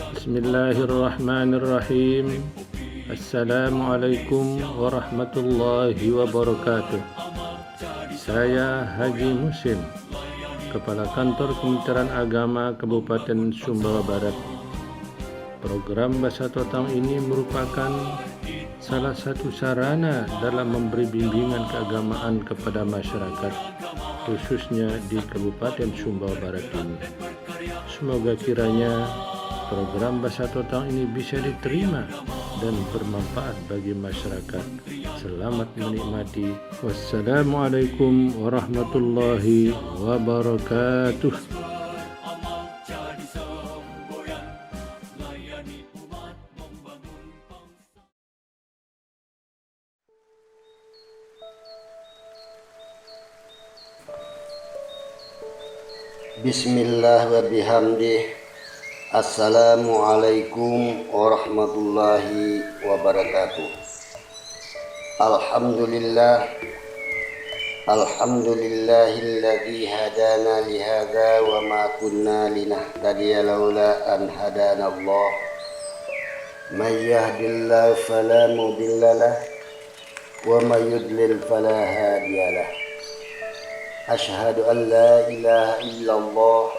Bismillahirrahmanirrahim. Assalamualaikum warahmatullahi wabarakatuh. Saya Haji Musim, Kepala Kantor Kementerian Agama Kabupaten Sumbawa Barat. Program Bahasa Totang ini merupakan salah satu sarana dalam memberi bimbingan keagamaan kepada masyarakat, khususnya di Kabupaten Sumbawa Barat ini. Semoga kiranya program Bahasa Totang ini bisa diterima dan bermanfaat bagi masyarakat. Selamat menikmati. Wassalamualaikum warahmatullahi wabarakatuh. Bismillah wa bihamdih. Assalamualaikum warahmatullahi wabarakatuh. Alhamdulillahilladzi hadana lihadza wa ma kunna linahtadiya laula an hadanallah. May yahdihillahu fala mudhillalah wa may yudlil fala hadiyalah. Ashhadu an la ilaha illallah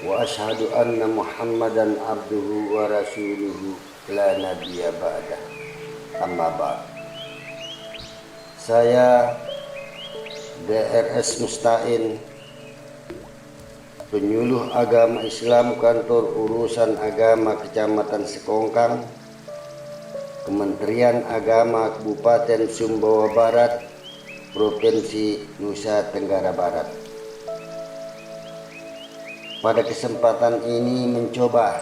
wa ashhadu anna Muhammadan abduhu wa rasuluhu la nabiyya ba'dah. Amma ba'd. Saya DRS Mustain, penyuluh agama Islam Kantor Urusan Agama Kecamatan Sekongkang, Kementerian Agama Kabupaten Sumbawa Barat, Provinsi Nusa Tenggara Barat. Pada kesempatan ini mencoba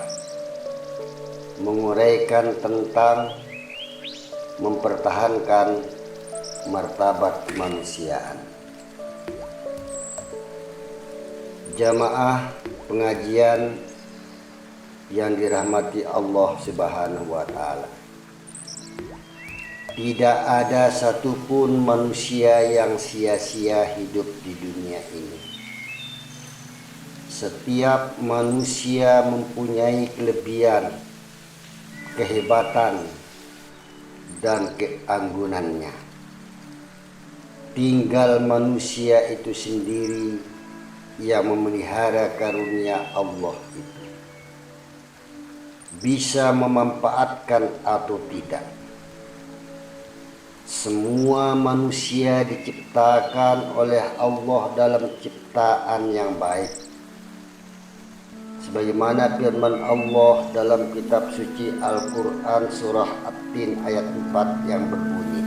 menguraikan tentang mempertahankan martabat kemanusiaan. Jamaah pengajian yang dirahmati Allah Subhanahu wa Ta'ala, tidak ada satupun manusia yang sia-sia hidup di dunia ini. Setiap manusia mempunyai kelebihan, kehebatan, dan keanggunannya. Tinggal manusia itu sendiri yang memelihara karunia Allah itu, bisa memanfaatkan atau tidak. Semua manusia diciptakan oleh Allah dalam ciptaan yang baik. Sebagaimana firman Allah dalam kitab suci Al-Quran surah At-Tin ayat 4 yang berbunyi,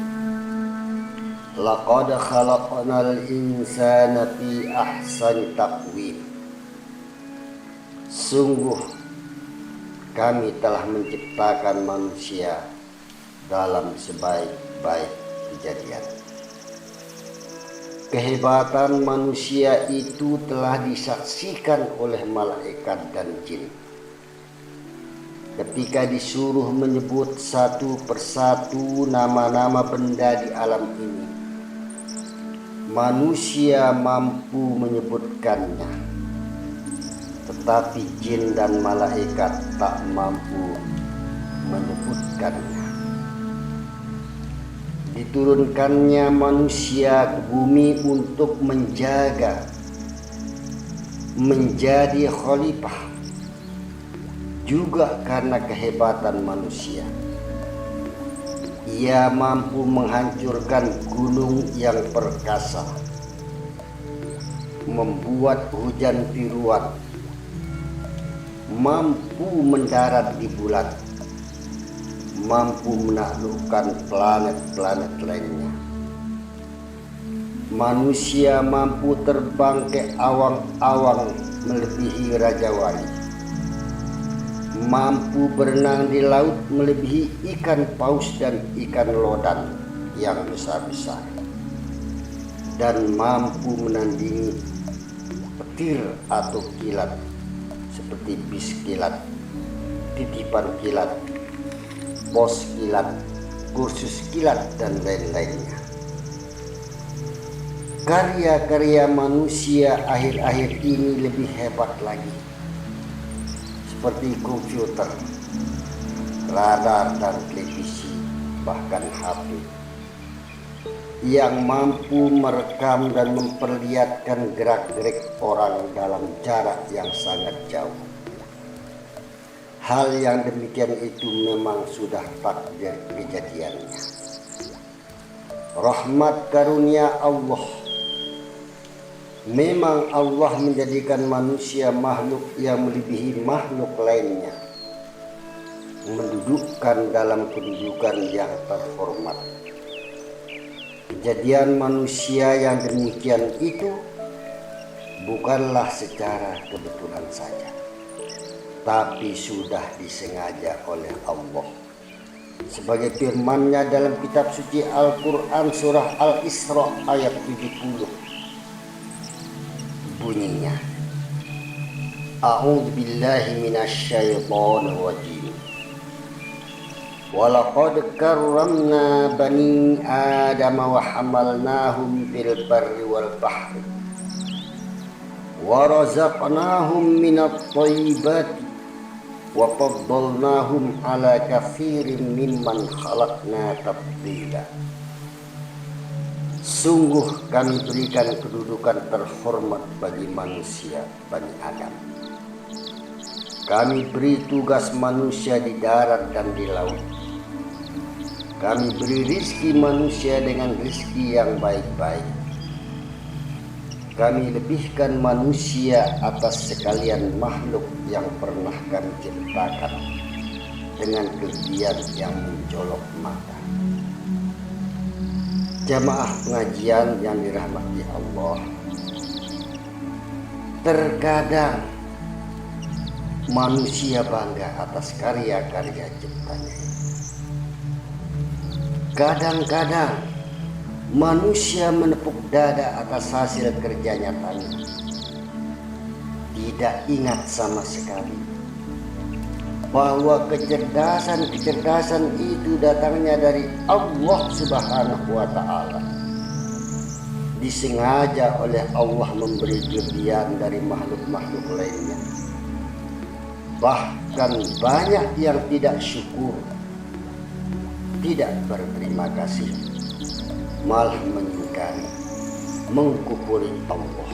Laqad khalaqnal insana fi ahsani taqwim. Sungguh kami telah menciptakan manusia dalam sebaik-baik kejadian. Kehebatan manusia itu telah disaksikan oleh malaikat dan jin. Ketika disuruh menyebut satu persatu nama-nama benda di alam ini, manusia mampu menyebutkannya, tetapi jin dan malaikat tak mampu menyebutkannya. Diturunkannya manusia ke bumi untuk menjaga, menjadi khalifah, juga karena kehebatan manusia. Ia mampu menghancurkan gunung yang perkasa, membuat hujan tiruan, mampu mendarat di bulan, mampu menaklukkan planet-planet lainnya. Manusia mampu terbang ke awang-awang melebihi Raja Wali, mampu berenang di laut melebihi ikan paus dan ikan lodan yang besar-besar, dan mampu menandingi petir atau kilat seperti bis kilat, titipan kilat, pos kilat, kursus kilat, dan lain-lainnya. Karya-karya manusia akhir-akhir ini lebih hebat lagi. seperti komputer, radar dan televisi, bahkan HP, yang mampu merekam dan memperlihatkan gerak-gerik orang dalam jarak yang sangat jauh. Hal yang demikian itu memang sudah takdir kejadiannya. Rahmat karunia Allah. Memang Allah menjadikan manusia makhluk yang melebihi makhluk lainnya, mendudukkan dalam kedudukan yang terhormat. Kejadian manusia yang demikian itu bukanlah secara kebetulan saja, tapi sudah disengaja oleh Allah. Sebagai firman-Nya dalam kitab suci Al-Quran surah Al-Isra ayat 70. Bunyinya, A'udzu billahi minasyaitonir rajim. Walaqad karramna bani Adam wa hamalnahum fil barri wal bahri wa razaqnahum minat thayyibati wa faddalnahum ala katsirin mimman khalaqna tafdila. Sungguh kami berikan kedudukan terhormat bagi manusia Bani Adam. Kami beri tugas manusia di darat dan di laut. Kami beri rizki manusia dengan rizki yang baik-baik. Kami lebihkan manusia atas sekalian makhluk yang pernah kami ciptakan dengan kelebihan yang mencolok mata. Jamaah pengajian yang dirahmati Allah, terkadang manusia bangga atas karya-karya ciptanya. Kadang-kadang manusia menepuk dada atas hasil kerja nyatanya, tidak ingat sama sekali bahwa kecerdasan itu datangnya dari Allah Subhanahu wa Ta'ala. Disengaja oleh Allah memberi kelebihan dari makhluk-makhluk lainnya. Bahkan banyak yang tidak syukur, tidak berterima kasih, malah mengingkari, mengkufuri Allah.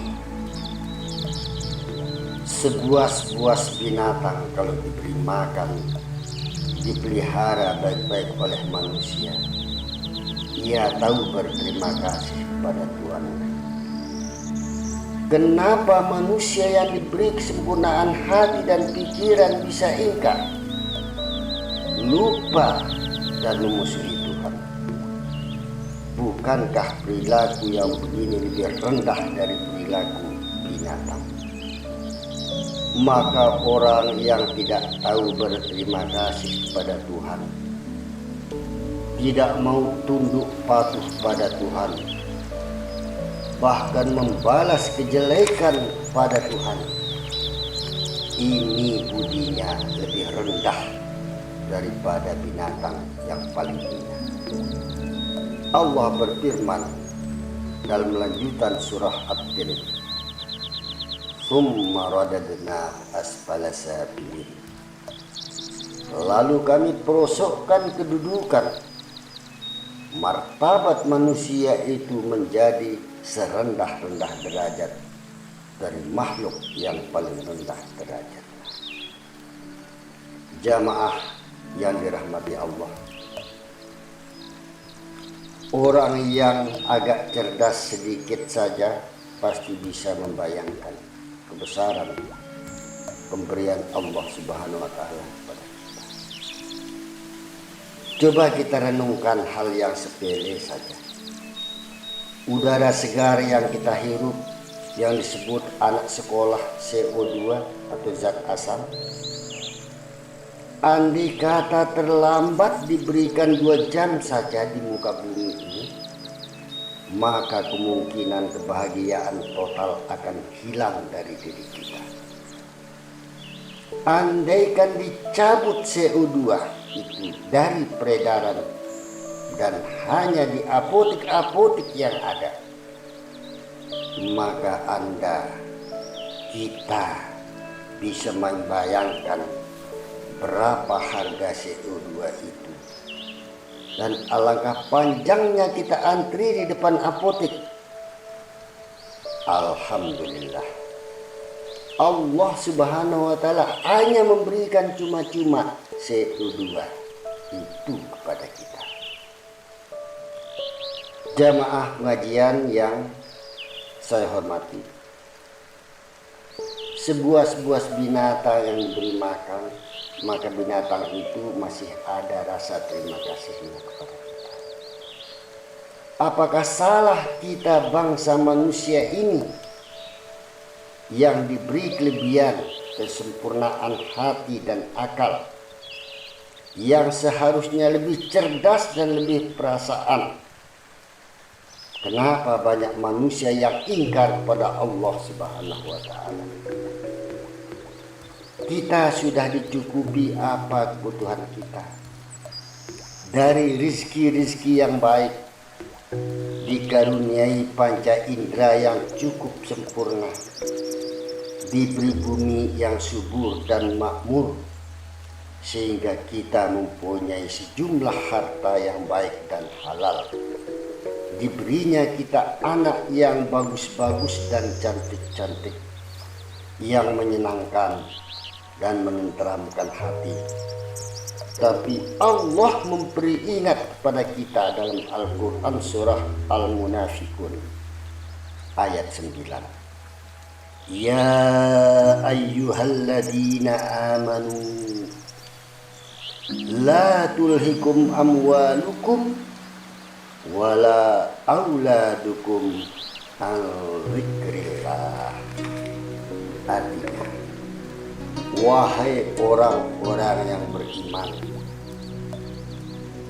Sebuas-buas binatang kalau diberi makan, dipelihara baik-baik oleh manusia, ia tahu berterima kasih kepada Tuhan. Kenapa manusia yang diberi kesempurnaan hati dan pikiran bisa ingkar, lupa dan memusuhi Tuhan? Bukankah perilaku yang begini lebih rendah dari perilaku binatang? Maka orang yang tidak tahu berterima kasih kepada Tuhan, tidak mau tunduk patuh pada Tuhan, bahkan membalas kejelekan pada Tuhan, ini budinya lebih rendah daripada binatang yang paling hina. Allah berfirman dalam lanjutan surah At-Tin, Summa radadna asfala safilin. Lalu kami perosokkan kedudukan martabat manusia itu menjadi serendah-rendah derajat dari makhluk yang paling rendah derajat. Jamaah yang dirahmati Allah, orang yang agak cerdas sedikit saja pasti bisa membayangkan kebesaran pemberian Allah Subhanahu wa Ta'ala kepada kita. Coba kita renungkan hal yang sepele saja. Udara segar yang kita hirup, yang disebut anak sekolah CO2 atau zat asam, andai kata terlambat diberikan 2 jam saja di muka bumi ini, maka kemungkinan kebahagiaan total akan hilang dari diri kita. Andaikan dicabut CO2 itu dari peredaran dan hanya di apotek-apotek yang ada, maka Anda, kita bisa membayangkan berapa harga CO2 itu. Dan alangkah panjangnya kita antri di depan apotek. Alhamdulillah, Allah Subhanahu wa Ta'ala hanya memberikan cuma-cuma CO2 itu kepada kita. Jamaah pengajian yang saya hormati, sebuah binatang yang diberi makan, maka binatang itu masih ada rasa terima kasihnya kepada kita. Apakah salah kita bangsa manusia ini yang diberi kelebihan, kesempurnaan hati dan akal, yang seharusnya lebih cerdas dan lebih perasaan? Kenapa banyak manusia yang ingkar kepada Allah Subhanahu wa Ta'ala? Kita sudah dicukupi apa kebutuhan kita dari rizki-rizki yang baik, dikaruniai panca indera yang cukup sempurna, diberi bumi yang subur dan makmur, sehingga kita mempunyai sejumlah harta yang baik dan halal. Diberinya kita anak yang bagus-bagus dan cantik-cantik, yang menyenangkan dan menenteramkan hati. Tapi Allah memberi ingat kepada kita dalam Al-Quran surah Al-Munafiqun ayat 9. Ya ayyuhalladzina amanu la tulhikum amwalukum wala auladukum an dzikrillah. Artinya, wahai orang-orang yang beriman,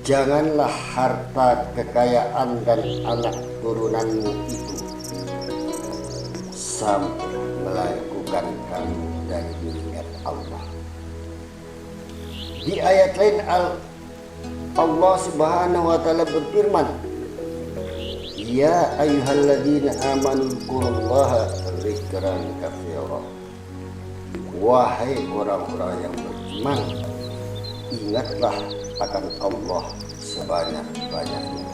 janganlah harta, kekayaan dan anak turunanmu itu sampai melakukan kamu dari mengingat Allah. Di ayat lain Allah Subhanahu wa Ta'ala berfirman, Ya ayyuhalladzina amanu dzkurullaha dzikran katsira. Wahai orang-orang yang beriman, ingatlah akan Allah sebanyak-banyaknya.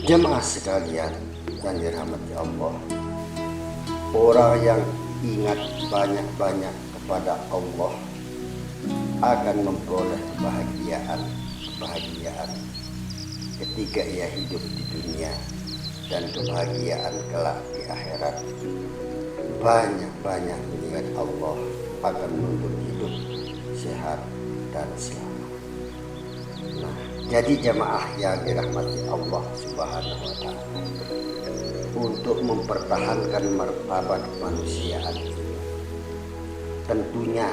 Jemaah sekalian yang dirahmati Allah, orang yang ingat banyak-banyak kepada Allah akan memperoleh kebahagiaan ketika ia hidup di dunia, dan kebahagiaan kelak di akhirat. Banyak-banyak mengingat Allah akan menuntut hidup sehat dan selamat. Nah, jadi jemaah yang dirahmati Allah Subhanahu wa Ta'ala, untuk mempertahankan martabat kemanusiaan ini, tentunya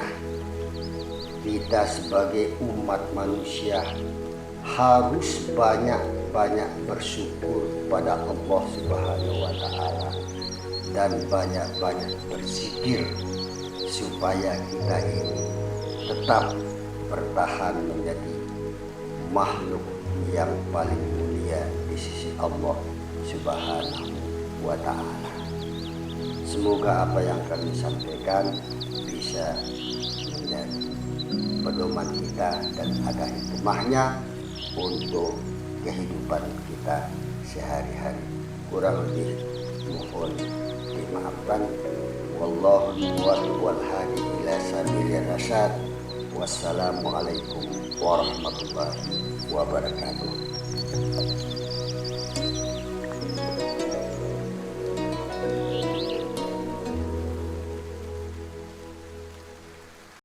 kita sebagai umat manusia harus banyak-banyak bersyukur kepada Allah Subhanahu wa Ta'ala dan banyak-banyak berzikir supaya kita ini tetap bertahan menjadi makhluk yang paling mulia di sisi Allah Subhanahu wa Ta'ala. Semoga apa yang kami sampaikan bisa menjadi pedoman kita dan ada hikmahnya untuk kehidupan kita sehari-hari. Kurang lebih mohon dimaafkan. Wallahu muwaffiq wal hadi ila sabilir rasyad. Wassalamualaikum warahmatullahi wabarakatuh.